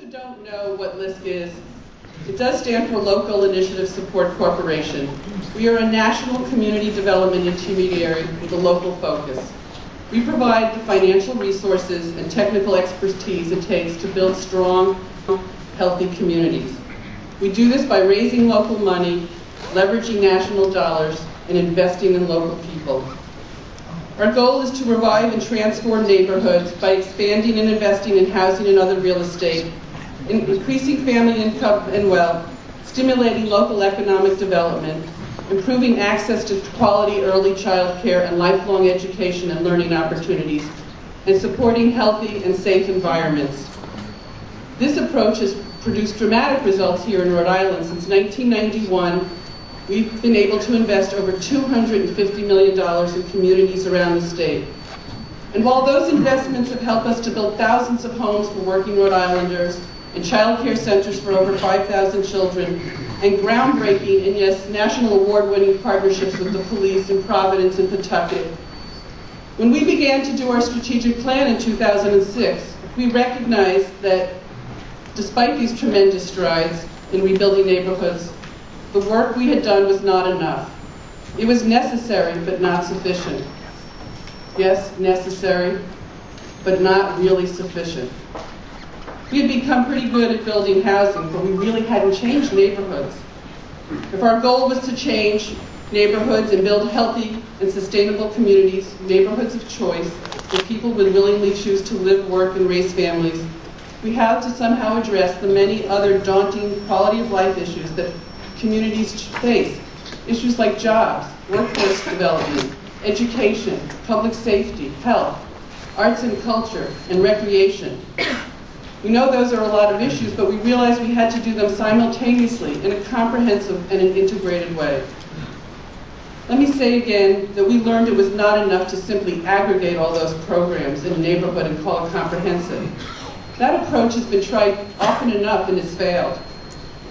who don't know what LISC is, it does stand for Local Initiative Support Corporation. We are a national community development intermediary with a local focus. We provide the financial resources and technical expertise it takes to build strong, healthy communities. We do this by raising local money, leveraging national dollars, and investing in local people. Our goal is to revive and transform neighborhoods by expanding and investing in housing and other real estate, increasing family income and wealth, stimulating local economic development, improving access to quality early child care and lifelong education and learning opportunities, and supporting healthy and safe environments. This approach has produced dramatic results here in Rhode Island. Since 1991, we've been able to invest over $250 million in communities around the state. And while those investments have helped us to build thousands of homes for working Rhode Islanders and child care centers for over 5,000 children, and groundbreaking and yes, national award-winning partnerships with the police in Providence and Pawtucket, when we began to do our strategic plan in 2006, we recognized that despite these tremendous strides in rebuilding neighborhoods, the work we had done was not enough. It was necessary, but not sufficient. Yes, necessary, but not really sufficient. We had become pretty good at building housing, but we really hadn't changed neighborhoods. If our goal was to change neighborhoods and build healthy and sustainable communities, neighborhoods of choice, where people would willingly choose to live, work, and raise families, we have to somehow address the many other daunting quality of life issues that communities face. Issues like jobs, workforce development, education, public safety, health, arts and culture, and recreation. We know those are a lot of issues, but we realized we had to do them simultaneously in a comprehensive and an integrated way. Let me say again that we learned it was not enough to simply aggregate all those programs in a neighborhood and call it comprehensive. That approach has been tried often enough and has failed.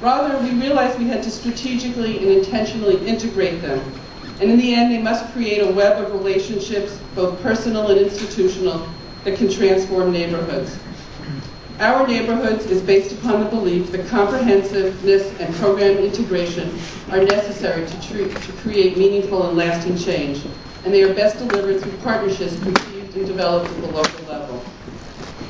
Rather, we realized we had to strategically and intentionally integrate them. And in the end, they must create a web of relationships, both personal and institutional, that can transform neighborhoods. Our neighborhoods is based upon the belief that comprehensiveness and program integration are necessary to create meaningful and lasting change, and they are best delivered through partnerships conceived and developed at the local level.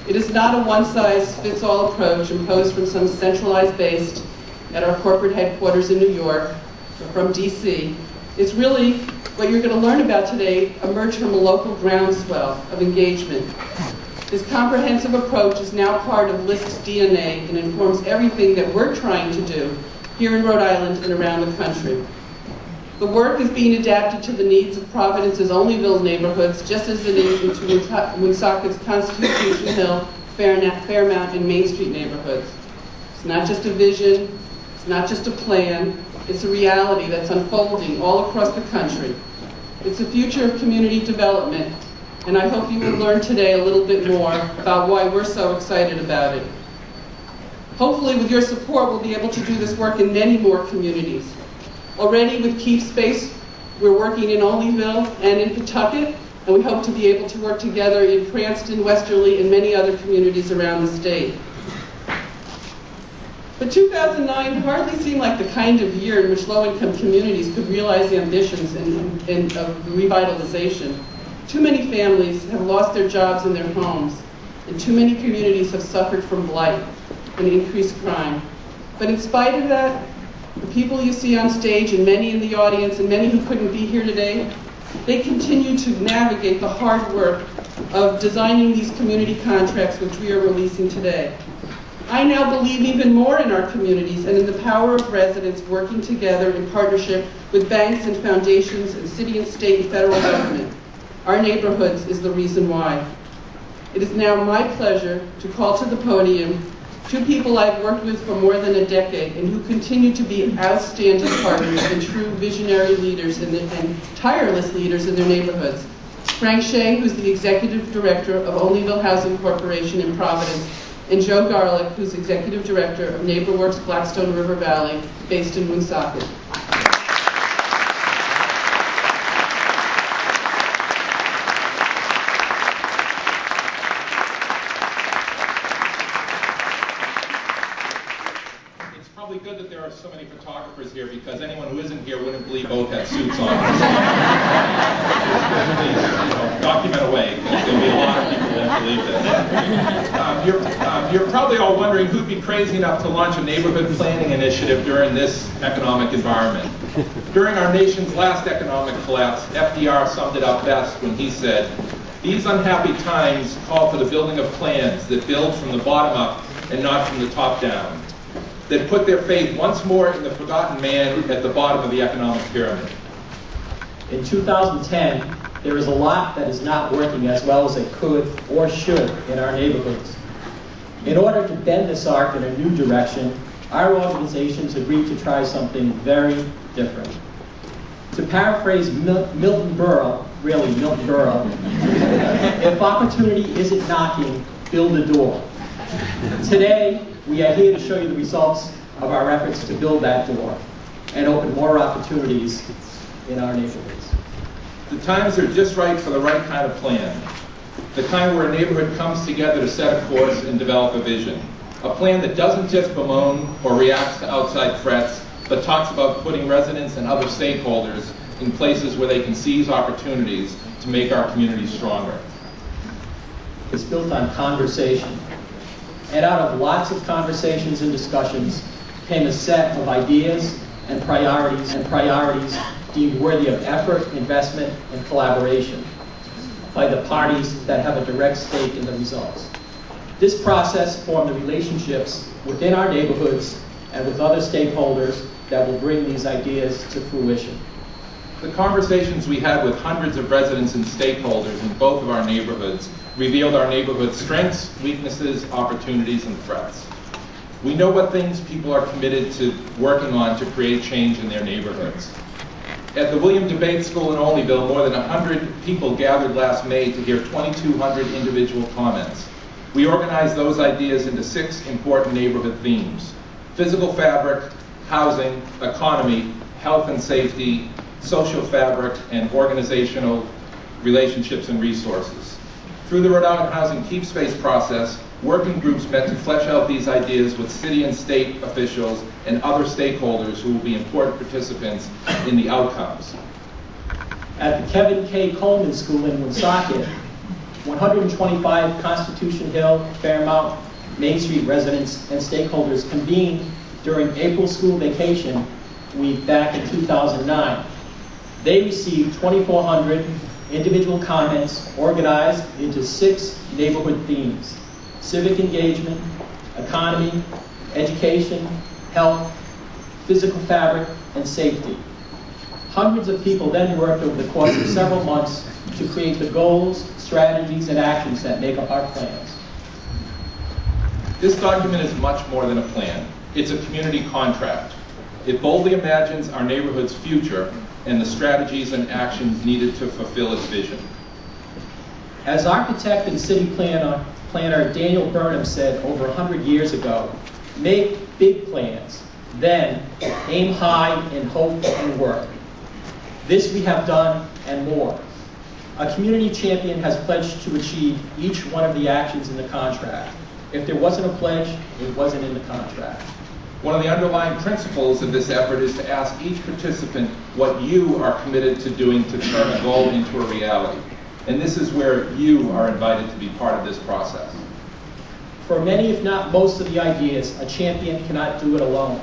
It is not a one-size-fits-all approach imposed from some centralized base at our corporate headquarters in New York or from DC. It's really what you're going to learn about today emerged from a local groundswell of engagement. This comprehensive approach is now part of LISC's DNA and informs everything that we're trying to do here in Rhode Island and around the country. The work is being adapted to the needs of Providence's Onlyville neighborhoods, just as it is into Woonsocket's Constitution Hill, Fairmount, and Main Street neighborhoods. It's not just a vision, it's not just a plan, it's a reality that's unfolding all across the country. It's the future of community development, and I hope you will learn today a little bit more about why we're so excited about it. Hopefully, with your support, we'll be able to do this work in many more communities. Already with Keep Space, we're working in Onlyville and in Pawtucket, and we hope to be able to work together in Cranston, Westerly, and many other communities around the state. But 2009 hardly seemed like the kind of year in which low-income communities could realize ambitions of revitalization. Too many families have lost their jobs and their homes, and too many communities have suffered from blight and increased crime. But in spite of that, the people you see on stage, and many in the audience, and many who couldn't be here today, they continue to navigate the hard work of designing these community contracts which we are releasing today. I now believe even more in our communities and in the power of residents working together in partnership with banks and foundations and city and state and federal government. Our neighborhoods is the reason why. It is now my pleasure to call to the podium two people I've worked with for more than a decade and who continue to be outstanding partners and true visionary leaders and tireless leaders in their neighborhoods. Frank Shea, who's the Executive Director of Onlyville Housing Corporation in Providence, and Joe Garlick, who's Executive Director of NeighborWorks Blackstone River Valley, based in Woonsocket. probably good that there are so many photographers here, because anyone who isn't here wouldn't believe both had suits on. Please, document away, because there'll be a lot of people who won't believe this. You're probably all wondering who'd be crazy enough to launch a neighborhood planning initiative during this economic environment. During our nation's last economic collapse, FDR summed it up best when he said, "These unhappy times call for the building of plans that build from the bottom up and not from the top down, that put their faith once more in the forgotten man at the bottom of the economic pyramid." In 2010, there is a lot that is not working as well as it could or should in our neighborhoods. In order to bend this arc in a new direction, our organizations agreed to try something very different. To paraphrase Milton Berle, really Milton Berle, if opportunity isn't knocking, build a door. Today, we are here to show you the results of our efforts to build that door and open more opportunities in our neighborhoods. The times are just right for the right kind of plan. The kind where a neighborhood comes together to set a course and develop a vision. A plan that doesn't just bemoan or reacts to outside threats, but talks about putting residents and other stakeholders in places where they can seize opportunities to make our communities stronger. It's built on conversation. And out of lots of conversations and discussions came a set of ideas and priorities deemed worthy of effort, investment, and collaboration by the parties that have a direct stake in the results. This process formed the relationships within our neighborhoods and with other stakeholders that will bring these ideas to fruition. The conversations we had with hundreds of residents and stakeholders in both of our neighborhoods revealed our neighborhood's strengths, weaknesses, opportunities, and threats. We know what things people are committed to working on to create change in their neighborhoods. At the William Debate School in Olneyville, more than 100 people gathered last May to hear 2,200 individual comments. We organized those ideas into 6 important neighborhood themes: physical fabric, housing, economy, health and safety, social fabric, and organizational relationships and resources. Through the Rhode Island Housing Keep Space process, working groups met to flesh out these ideas with city and state officials and other stakeholders who will be important participants in the outcomes. At the Kevin K. Coleman School in Woonsocket, 125 Constitution Hill, Fairmount, Main Street residents and stakeholders convened during April school vacation week back in 2009. They received 2,400 individual comments organized into 6 neighborhood themes: civic engagement, economy, education, health, physical fabric, and safety. Hundreds of people then worked over the course of several months to create the goals, strategies, and actions that make up our plans. This document is much more than a plan. It's a community contract. It boldly imagines our neighborhood's future and the strategies and actions needed to fulfill its vision. As architect and city planner Daniel Burnham said over 100 years ago, make big plans, then aim high in hope and work. This we have done and more. A community champion has pledged to achieve each one of the actions in the contract. If there wasn't a pledge, it wasn't in the contract. One of the underlying principles of this effort is to ask each participant what you are committed to doing to turn a goal into a reality. And this is where you are invited to be part of this process. For many, if not most of the ideas, a champion cannot do it alone.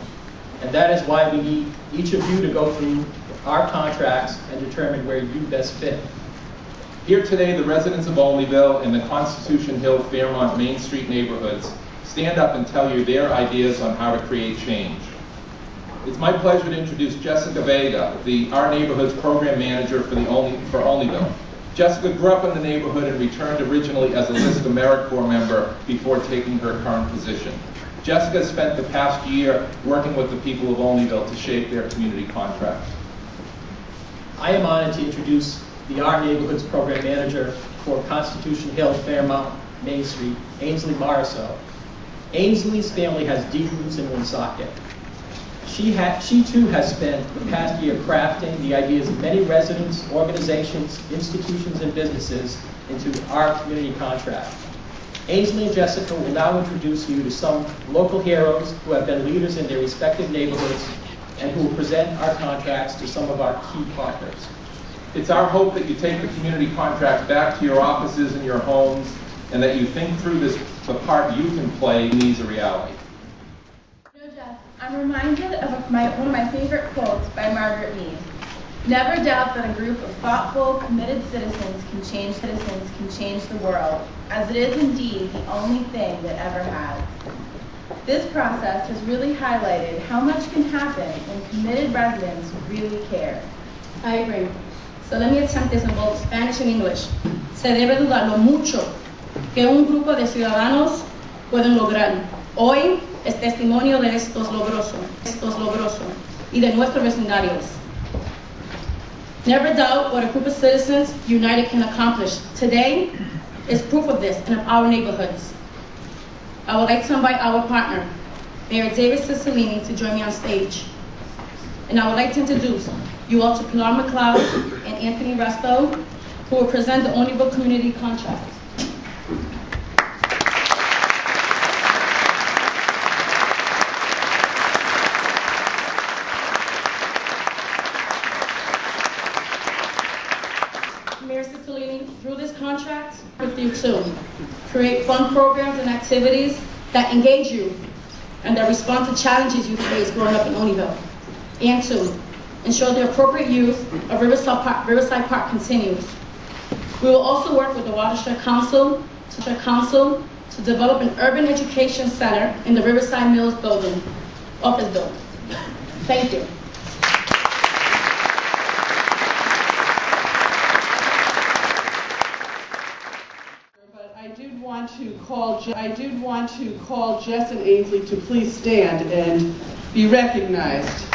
And that is why we need each of you to go through our contracts and determine where you best fit. Here today, the residents of Olneyville and the Constitution Hill, Fairmont, Main Street neighborhoods stand up and tell you their ideas on how to create change. It's my pleasure to introduce Jessica Vega, our neighborhood's program manager for Olneyville. Jessica grew up in the neighborhood and returned originally as a LISC AmeriCorps member before taking her current position. Jessica spent the past year working with the people of Olneyville to shape their community contract. I am honored to introduce our neighborhood's program manager for Constitution Hill, Fairmount, Main Street, Ainsley Mariso. Ainsley's family has deep roots in Woonsocket. She too has spent the past year crafting the ideas of many residents, organizations, institutions, and businesses into our community contract. Ainsley and Jessica will now introduce you to some local heroes who have been leaders in their respective neighborhoods and who will present our contracts to some of our key partners. It's our hope that you take the community contract back to your offices and your homes, and that you think through the part you can play in these a reality. You know, Jeff, I'm reminded of one of my favorite quotes by Margaret Mead. Never doubt that a group of thoughtful, committed citizens can change the world, as it is indeed the only thing that ever has. This process has really highlighted how much can happen when committed residents really care. I agree. So let me attempt this in both Spanish and English. Se debe dudar lo mucho que un grupo de ciudadanos pueden lograr. Hoy es testimonio de estos logros y de nuestros vecindarios. Never doubt what a group of citizens united can accomplish. Today is proof of this in our neighborhoods. I would like to invite our partner, Mayor David Cicilline, to join me on stage. And I would like to introduce you all to Pilar McLeod and Anthony Resto, who will present the Olneyville Community Contract. Mayor Cicilline, through this contract, with you too, create fun programs and activities that engage you and that respond to challenges you face growing up in Olneyville. And two, ensure the appropriate use of Riverside Park continues. We will also work with the Watershed Council to develop an urban education center in the Riverside Mills building, office building. Thank you. But I did want to call Jess and Ainsley to please stand and be recognized.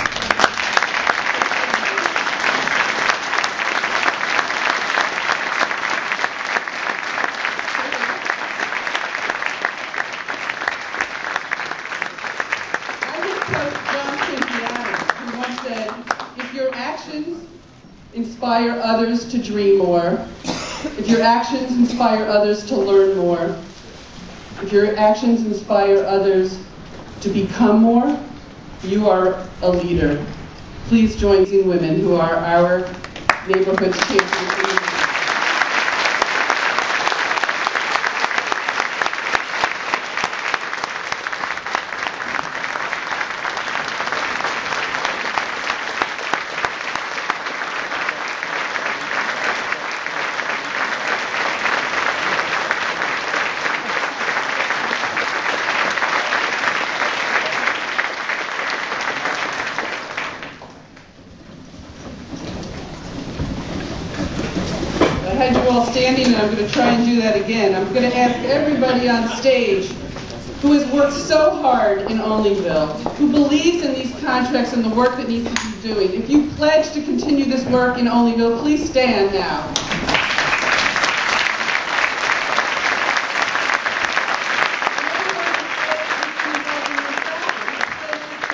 Inspire others to dream more, if your actions inspire others to learn more, if your actions inspire others to become more, you are a leader. Please join these women who are our neighborhood champions. I had you all standing, and I'm going to try and do that again. I'm going to ask everybody on stage who has worked so hard in Olneyville, who believes in these contracts and the work that needs to be doing. If you pledge to continue this work in Olneyville, please stand now.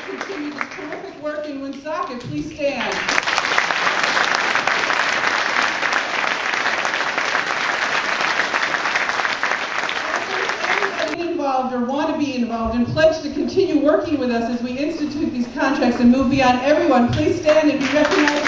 Continue this terrific work in Woonsocket, please stand. Or want to be involved and pledge to continue working with us as we institute these contracts and move beyond everyone. Please stand and be recognized.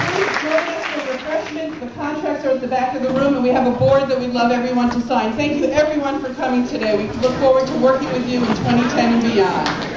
Please join us for refreshments. The contracts are at the back of the room, and we have a board that we'd love everyone to sign. Thank you everyone for coming today. We look forward to working with you in 2010 and beyond.